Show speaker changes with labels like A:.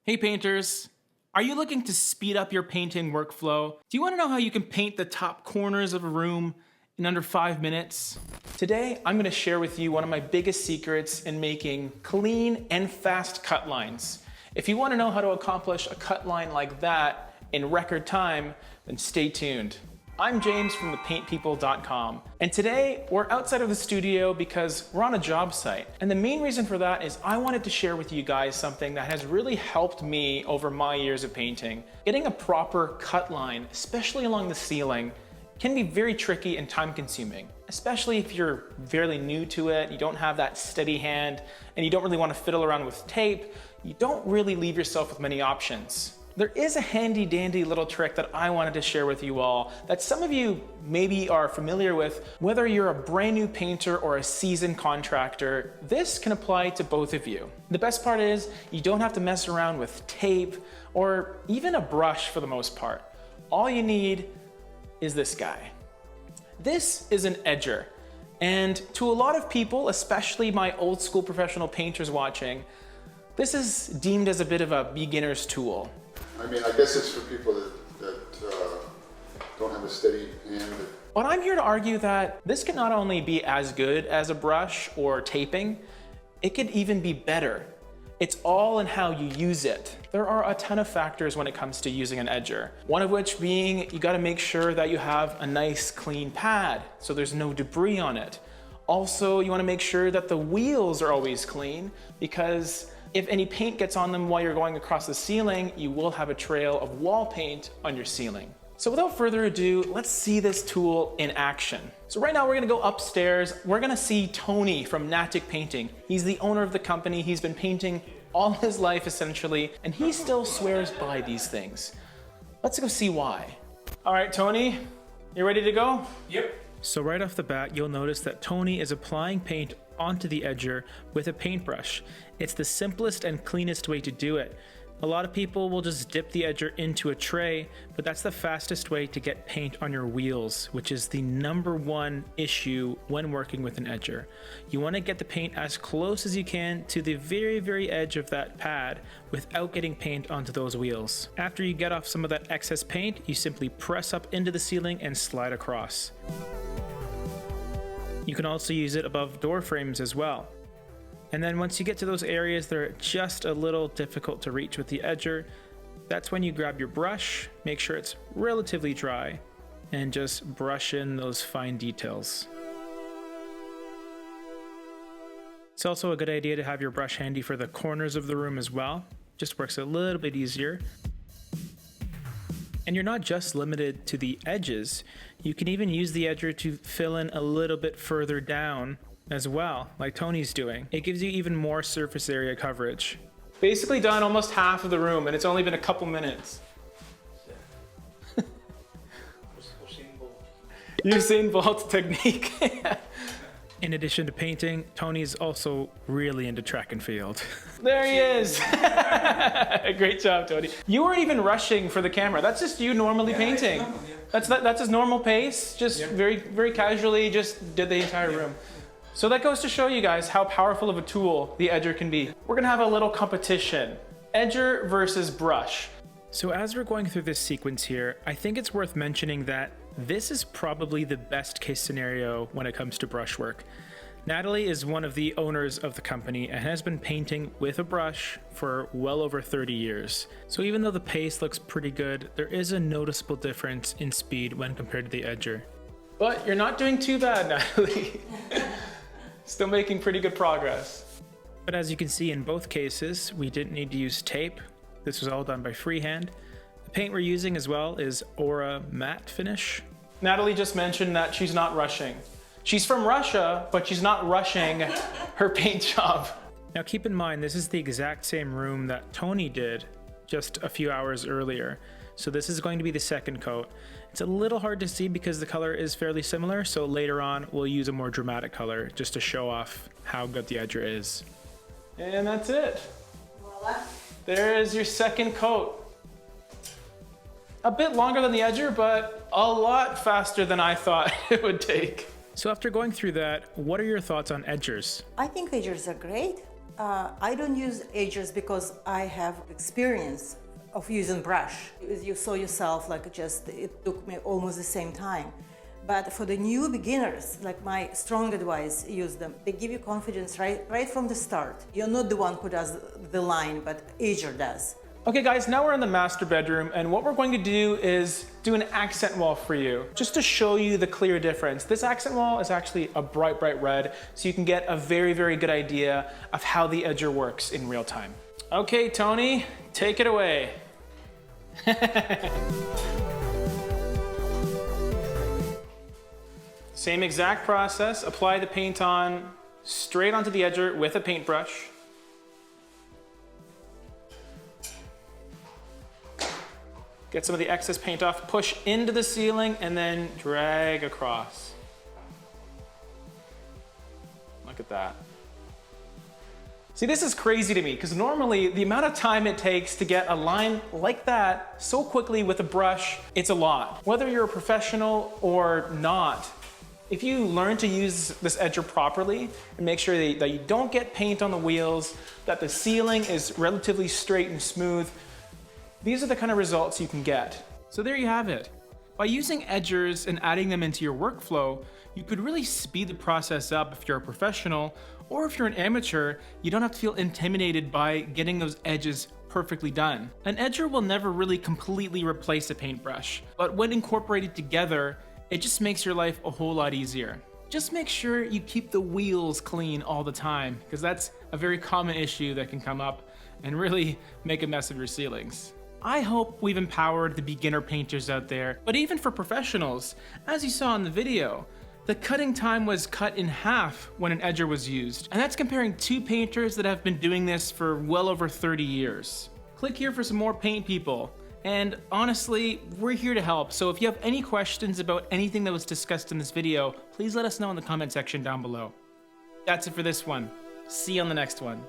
A: Hey painters, are you looking to speed up your painting workflow? Do you want to know how you can paint the top corners of a room in under 5 minutes? Today, I'm going to share with you one of my biggest secrets in making clean and fast cut lines. If you want to know how to accomplish a cut line like that in record time, then stay tuned. I'm James from thepaintpeople.com, and today we're outside of the studio because we're on a job site. And the main reason for that is I wanted to share with you guys something that has really helped me over my years of painting. Getting a proper cut line, especially along the ceiling, can be very tricky and time consuming, especially if you're fairly new to it, you don't have that steady hand, and you don't really want to fiddle around with tape. You don't really leave yourself with many options. There is a handy dandy little trick that I wanted to share with you all that some of you maybe are familiar with. Whether you're a brand new painter or a seasoned contractor, this can apply to both of you. The best part is you don't have to mess around with tape or even a brush for the most part. All you need is this guy. This is an edger. And to a lot of people, especially my old school professional painters watching, this is deemed as a bit of a beginner's tool.
B: I mean, I guess it's for people that don't have a steady hand.
A: But I'm here to argue that this can not only be as good as a brush or taping, it could even be better. It's all in how you use it. There are a ton of factors when it comes to using an edger. One of which being you gotta make sure that you have a nice clean pad so there's no debris on it. Also, you wanna make sure that the wheels are always clean because if any paint gets on them while you're going across the ceiling, you will have a trail of wall paint on your ceiling. So without further ado, let's see this tool in action. So right now we're gonna go upstairs. We're gonna see Tony from Natic Painting. He's the owner of the company. He's been painting all his life essentially, and he still swears by these things. Let's go see why. All right, Tony, you ready to go?
C: Yep.
A: So right off the bat, you'll notice that Tony is applying paint onto the edger with a paintbrush. It's the simplest and cleanest way to do it. A lot of people will just dip the edger into a tray, but that's the fastest way to get paint on your wheels, which is the #1 issue when working with an edger. You want to get the paint as close as you can to the very edge of that pad without getting paint onto those wheels. After you get off some of that excess paint, you simply press up into the ceiling and slide across. You can also use it above door frames as well. And then once you get to those areas that are just a little difficult to reach with the edger, that's when you grab your brush, make sure it's relatively dry, and just brush in those fine details. It's also a good idea to have your brush handy for the corners of the room as well. Just works a little bit easier. And you're not just limited to the edges. You can even use the edger to fill in a little bit further down as well, like Tony's doing. It gives you even more surface area coverage. Basically done almost half of the room, and it's only been a couple minutes. Usain Bolt technique. In addition to painting, Tony's also really into track and field. There he is. Great job, Tony. You weren't even rushing for the camera. That's just you normally painting.
C: Normal, yeah.
A: That's his normal pace. Just very casually, just did the entire room. So that goes to show you guys how powerful of a tool the edger can be. We're gonna have a little competition. Edger versus brush. So as we're going through this sequence here, I think it's worth mentioning that this is probably the best case scenario when it comes to brushwork. Natalie is one of the owners of the company and has been painting with a brush for well over 30 years. So even though the pace looks pretty good, there is a noticeable difference in speed when compared to the edger. But you're not doing too bad, Natalie. Still making pretty good progress. But as you can see in both cases, we didn't need to use tape. This was all done by freehand. The paint we're using as well is Aura Matte Finish. Natalie just mentioned that she's not rushing. She's from Russia, but she's not rushing her paint job. Now keep in mind, this is the exact same room that Tony did just a few hours earlier. So this is going to be the second coat. It's a little hard to see because the color is fairly similar, so later on we'll use a more dramatic color just to show off how good the edger is. And that's it.
D: Voila.
A: There is your second coat. A bit longer than the edger, but a lot faster than I thought it would take. So after going through that, what are your thoughts on edgers?
D: I think edgers are great.
C: I don't use edgers because I have experience of using brush. As you saw yourself, it took me almost the same time. But for the new beginners, like my strong advice, use them. They give you confidence right from the start. You're not the one who does the line, but edger does.
A: Okay guys, now we're in the master bedroom, and what we're going to do is do an accent wall for you, just to show you the clear difference. This accent wall is actually a bright red, so you can get a very good idea of how the edger works in real time. Okay, Tony, take it away. Same exact process, apply the paint on straight onto the edger with a paintbrush. Get some of the excess paint off, push into the ceiling, and then drag across. Look at that. See, this is crazy to me, because normally the amount of time it takes to get a line like that so quickly with a brush, it's a lot. Whether you're a professional or not, if you learn to use this edger properly and make sure that you don't get paint on the wheels, that the ceiling is relatively straight and smooth, these are the kind of results you can get. So there you have it. By using edgers and adding them into your workflow, you could really speed the process up if you're a professional, or if you're an amateur, you don't have to feel intimidated by getting those edges perfectly done. An edger will never really completely replace a paintbrush, but when incorporated together, it just makes your life a whole lot easier. Just make sure you keep the wheels clean all the time, because that's a very common issue that can come up and really make a mess of your ceilings. I hope we've empowered the beginner painters out there, but even for professionals, as you saw in the video, the cutting time was cut in half when an edger was used, and that's comparing two painters that have been doing this for well over 30 years. Click here for some more paint people, and honestly, we're here to help, so if you have any questions about anything that was discussed in this video, please let us know in the comment section down below. That's it for this one. See you on the next one.